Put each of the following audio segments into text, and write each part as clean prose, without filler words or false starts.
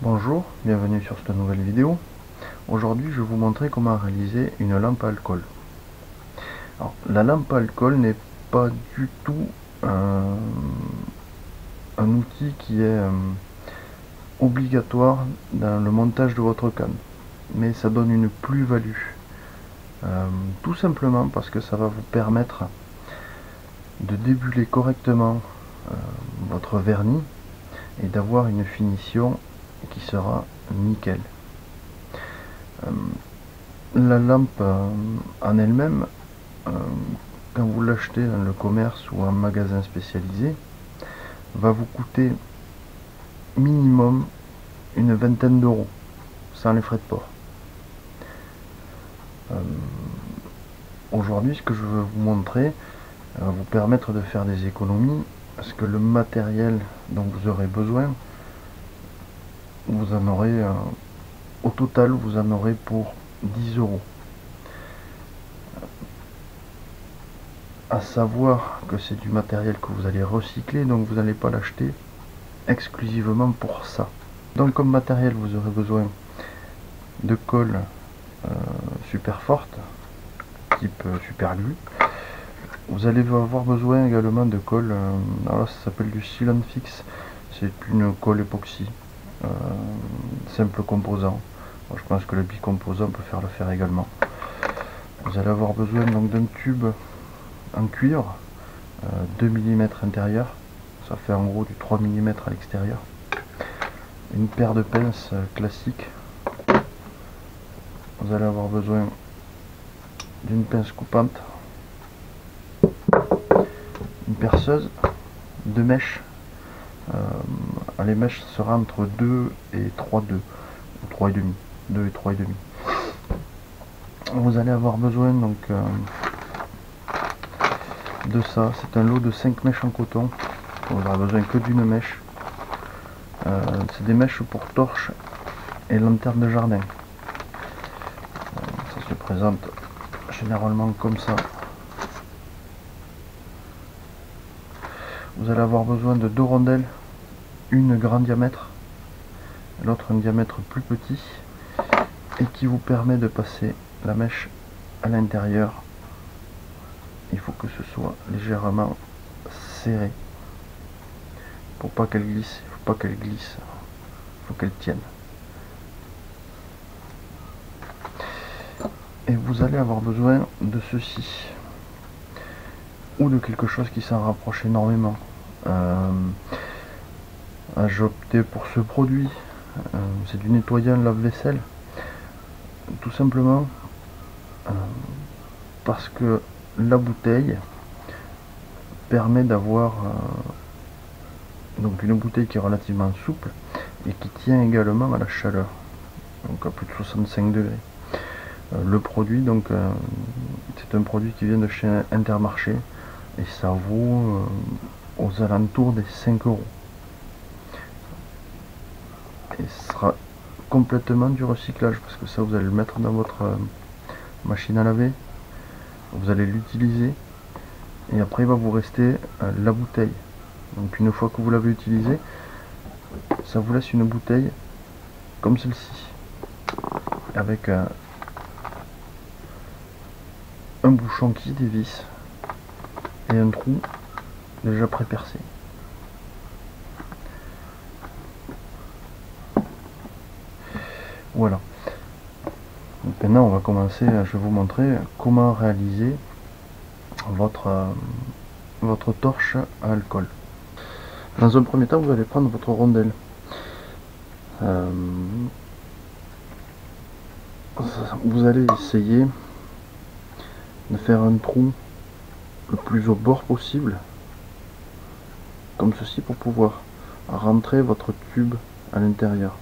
Bonjour, bienvenue sur cette nouvelle vidéo. Aujourd'hui, je vais vous montrer comment réaliser une lampe à alcool. Alors, la lampe à alcool n'est pas du tout un outil qui est obligatoire dans le montage de votre canne, mais ça donne une plus-value. Tout simplement parce que ça va vous permettre de débuler correctement votre vernis et d'avoir une finition qui sera nickel. La lampe en elle-même, quand vous l'achetez dans le commerce ou un magasin spécialisé, va vous coûter minimum une vingtaine d'euros, sans les frais de port. Aujourd'hui, ce que je veux vous montrer va vous permettre de faire des économies, parce que le matériel dont vous aurez besoin, vous en aurez au total, vous en aurez pour 10 euros. À savoir que c'est du matériel que vous allez recycler, donc vous n'allez pas l'acheter exclusivement pour ça. Donc comme matériel, vous aurez besoin de colle super forte, type super glue. Vous allez avoir besoin également de colle, alors ça s'appelle du Silon Fix, c'est une colle époxy, simple composant. Alors, je pense que le bicomposant peut faire l'affaire également. Vous allez avoir besoin donc d'un tube en cuivre, 2 mm intérieur, ça fait en gros du 3 mm à l'extérieur. Une paire de pinces classique. Vous allez avoir besoin d'une pince coupante, une perceuse, deux mèches. Les mèches sera entre 2 et 3,2 ou 3,5, 2 et 3,5. Vous allez avoir besoin donc de ça. C'est un lot de 5 mèches en coton. Vous n'aurez besoin que d'une mèche. C'est des mèches pour torches et lanternes de jardin. Ça se présente généralement comme ça. Vous allez avoir besoin de deux rondelles, une grand diamètre, l'autre un diamètre plus petit, et qui vous permet de passer la mèche à l'intérieur. Il faut que ce soit légèrement serré pour pas qu'elle glisse. Il faut pas qu'elle glisse, il faut qu'elle tienne. Et vous allez avoir besoin de ceci ou de quelque chose qui s'en rapproche énormément. J'ai opté pour ce produit, c'est du nettoyant lave-vaisselle, tout simplement parce que la bouteille permet d'avoir donc une bouteille qui est relativement souple et qui tient également à la chaleur, donc à plus de 65 degrés. Le produit, donc c'est un produit qui vient de chez Intermarché et ça vaut aux alentours des 5 euros. Et ce sera complètement du recyclage, parce que ça vous allez le mettre dans votre machine à laver, vous allez l'utiliser et après il va vous rester la bouteille. Donc une fois que vous l'avez utilisé, ça vous laisse une bouteille comme celle-ci avec un bouchon qui dévisse et un trou déjà pré-percé. Voilà. Donc maintenant on va commencer, je vais vous montrer comment réaliser votre torche à alcool. Dans un premier temps, vous allez prendre votre rondelle. Vous allez essayer de faire un trou le plus au bord possible, comme ceci, pour pouvoir rentrer votre tube à l'intérieur.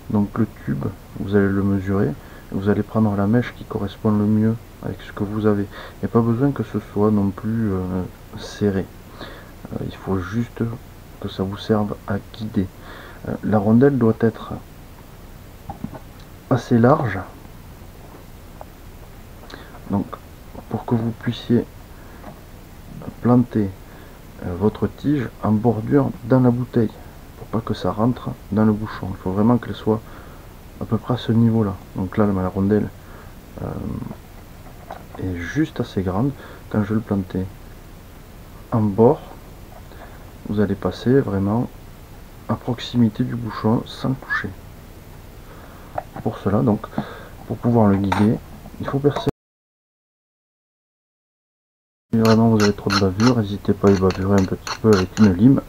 Donc le tube, vous allez le mesurer, et vous allez prendre la mèche qui correspond le mieux avec ce que vous avez. Il n'y a pas besoin que ce soit non plus serré. Il faut juste que ça vous serve à guider. La rondelle doit être assez large, donc pour que vous puissiez planter votre tige en bordure dans la bouteille, pour pas que ça rentre dans le bouchon. Il faut vraiment qu'elle soit à peu près à ce niveau là. Donc là la rondelle est juste assez grande. Quand je vais le planter en bord, vous allez passer vraiment à proximité du bouchon sans coucher. Pour cela, donc, pour pouvoir le guider, il faut percer. Si vraiment vous avez trop de bavure, n'hésitez pas à y bavurer un petit peu avec une lime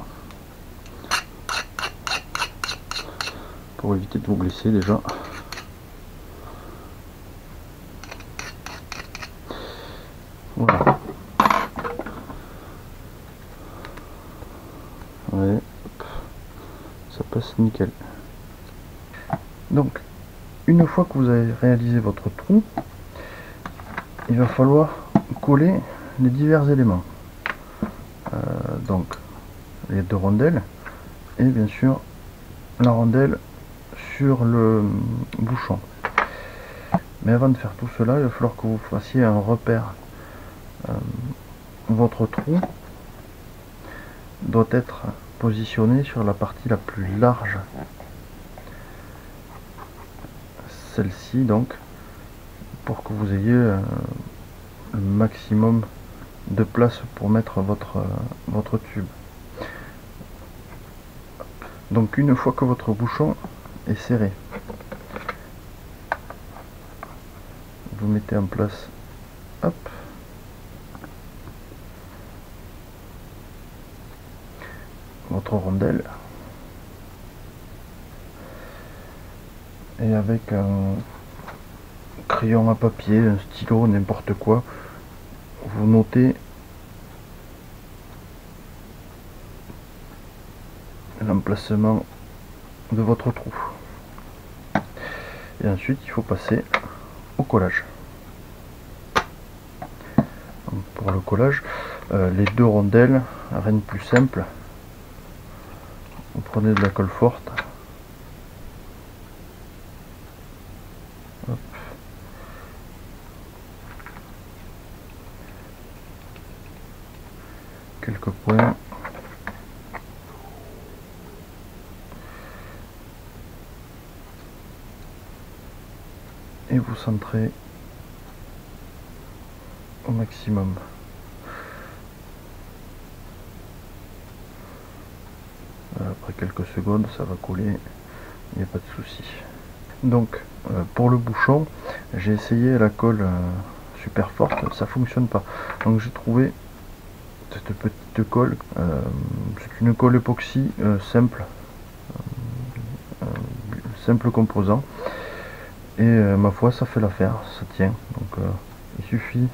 pour éviter de vous glisser déjà. Voilà. Ouais, ça passe nickel. Donc, une fois que vous avez réalisé votre trou, il va falloir coller les divers éléments. Donc, les deux rondelles et bien sûr la rondelle sur le bouchon. Mais avant de faire tout cela, il va falloir que vous fassiez un repère. Votre trou doit être positionné sur la partie la plus large. Celle-ci donc, pour que vous ayez le maximum de place pour mettre votre tube. Donc une fois que votre bouchon est serré, vous mettez en place, hop, votre rondelle, et avec un crayon à papier, un stylo, n'importe quoi, vous notez l'emplacement de votre trou. Et ensuite il faut passer au collage. Donc, pour le collage, les deux rondelles, rien de plus simple. Vous prenez de la colle forte. Hop. Quelques points. Et vous centrez au maximum. Après quelques secondes, ça va coller, il n'y a pas de souci. Donc, pour le bouchon, j'ai essayé la colle super forte, ça fonctionne pas. Donc j'ai trouvé cette petite colle, c'est une colle époxy simple, simple composant. Et ma foi, ça fait l'affaire, ça tient. Donc il suffit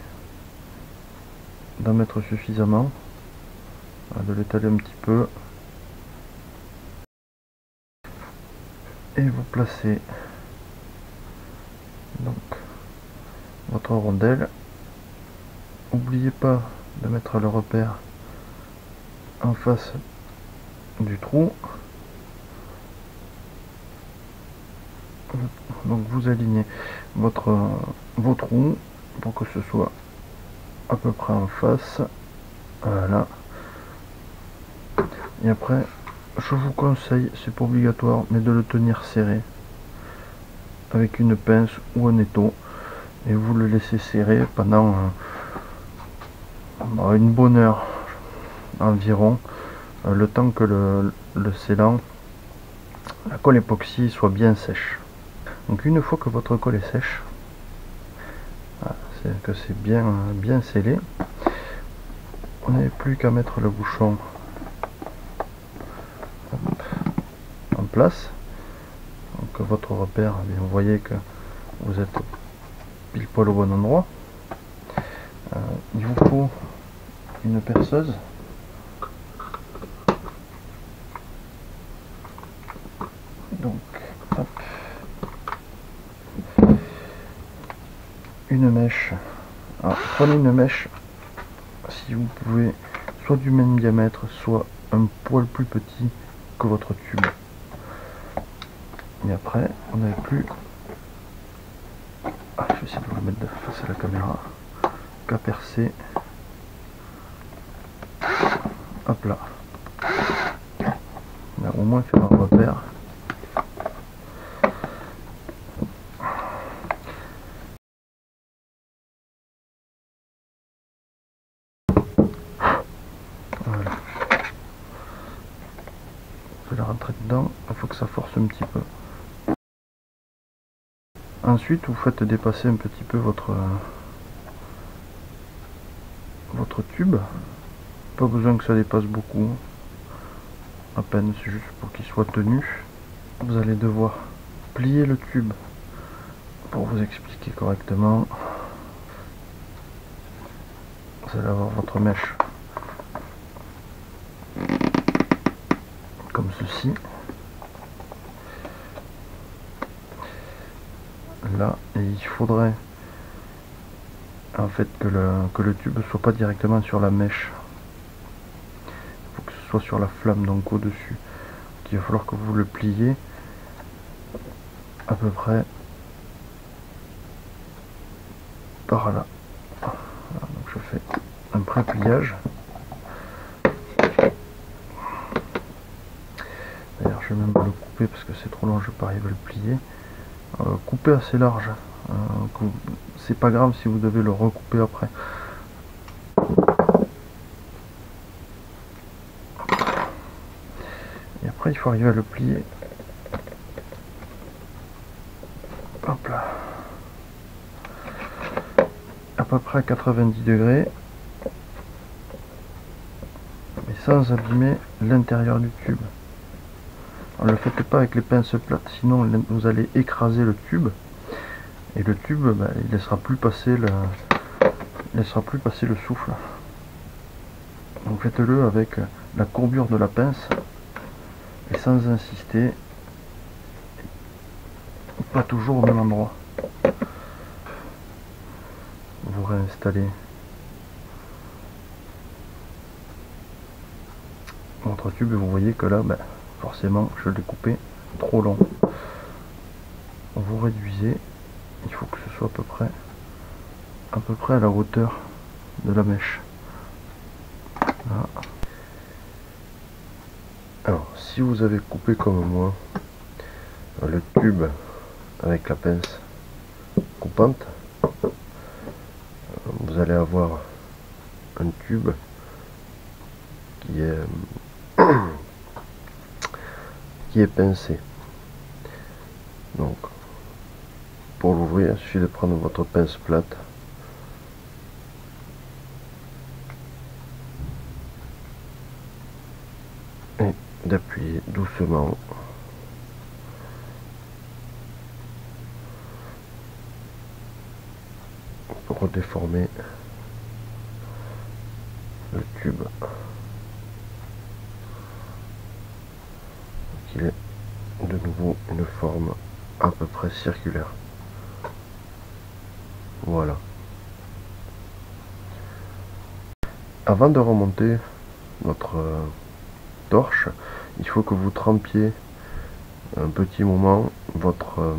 d'en mettre suffisamment, de l'étaler un petit peu, et vous placez donc votre rondelle. N'oubliez pas de mettre le repère en face du trou. Donc vous alignez vos trous pour que ce soit à peu près en face. Voilà. Et après, je vous conseille, c'est pas obligatoire, mais de le tenir serré avec une pince ou un étau, et vous le laissez serrer pendant une bonne heure environ, le temps que le scellant, la colle époxy, soit bien sèche. Donc une fois que votre colle est sèche, c'est que c'est bien scellé, on n'avait plus qu'à mettre le bouchon en place. Donc votre repère, vous voyez que vous êtes pile poil au bon endroit. Il vous faut une perceuse. Donc hop, une mèche. Alors, prenez une mèche, si vous pouvez, soit du même diamètre, soit un poil plus petit que votre tube. Et après, on n'avait plus, je vais essayer de vous le mettre de face à la caméra, qu'à percer, hop là, faut au moins faire un repère. Voilà. Vous allez rentrer dedans, il faut que ça force un petit peu. Ensuite, vous faites dépasser un petit peu votre tube. Pas besoin que ça dépasse beaucoup. À peine, c'est juste pour qu'il soit tenu. Vous allez devoir plier le tube pour vous expliquer correctement. Vous allez avoir votre mèche comme ceci. Là, et il faudrait en fait que le tube ne soit pas directement sur la mèche. Il faut que ce soit sur la flamme, donc au-dessus. Il va falloir que vous le pliez à peu près par là. Voilà, donc je fais un pré-pliage. D'ailleurs, je vais même le couper parce que c'est trop long, je ne vais pas arriver à le plier. Couper assez large. C'est pas grave si vous devez le recouper après. Et après, il faut arriver à le plier. Hop là. À peu près à 90 degrés. Mais sans abîmer l'intérieur du tube. Ne le faites pas avec les pinces plates, sinon vous allez écraser le tube. Et le tube, il laissera plus passer le souffle. Donc faites-le avec la courbure de la pince et sans insister, pas toujours au même endroit. Vous réinstallez votre tube et vous voyez que là, forcément, je l'ai coupé trop long. Vous réduisez, il faut que ce soit à peu près à la hauteur de la mèche. Là. Alors, si vous avez coupé comme moi le tube avec la pince coupante, vous allez avoir un tube qui est pincé. Donc, pour l'ouvrir, il suffit de prendre votre pince plate et d'appuyer doucement pour déformer le tube, qu'il ait de nouveau une forme à peu près circulaire. Voilà. Avant de remonter votre torche, il faut que vous trempiez un petit moment votre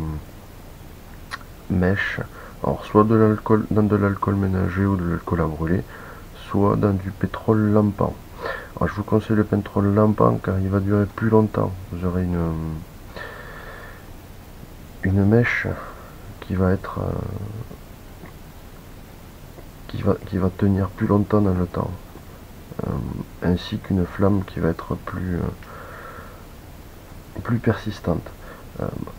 mèche, alors soit de l'alcool, dans de l'alcool ménager ou de l'alcool à brûler, soit dans du pétrole lampant. Alors je vous conseille le pétrole lampant car il va durer plus longtemps. Vous aurez une mèche qui va être qui va tenir plus longtemps dans le temps, ainsi qu'une flamme qui va être plus persistante.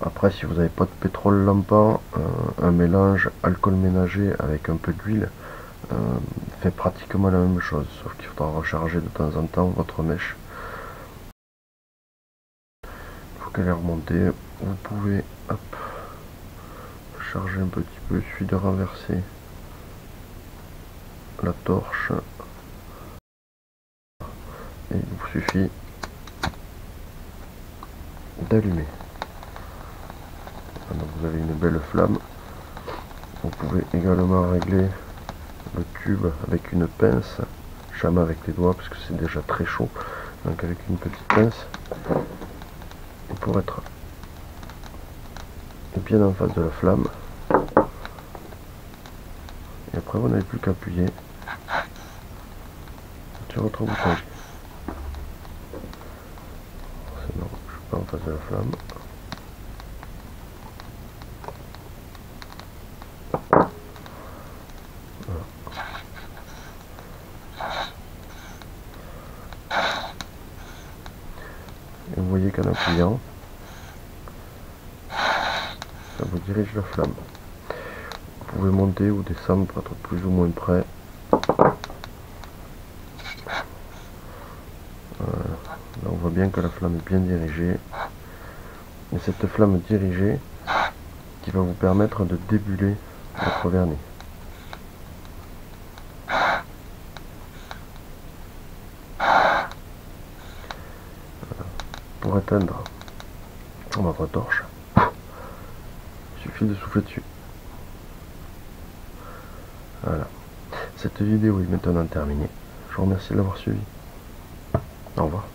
Après, si vous n'avez pas de pétrole lampant, un mélange alcool ménager avec un peu d'huile fait pratiquement la même chose, sauf qu'il faudra recharger de temps en temps votre mèche. Il faut qu'elle est remontée. Vous pouvez charger un petit peu, il suffit de renverser la torche et il vous suffit d'allumer. Donc vous avez une belle flamme. Vous pouvez également régler le tube avec une pince, jamais avec les doigts parce que c'est déjà très chaud, donc avec une petite pince pour être bien en face de la flamme. Et après vous n'avez plus qu'à appuyer sur votre bouton. C'est bon. surface de la flamme. Voilà. Et vous voyez qu'en appuyant, ça vous dirige la flamme. Vous pouvez monter ou descendre pour être plus ou moins près. Voilà. Là on voit bien que la flamme est bien dirigée. Et cette flamme dirigée qui va vous permettre de débuler votre vernis. Voilà. Pour éteindre votre torche, il suffit de souffler dessus. Voilà. Cette vidéo est maintenant terminée. Je vous remercie de l'avoir suivi. Au revoir.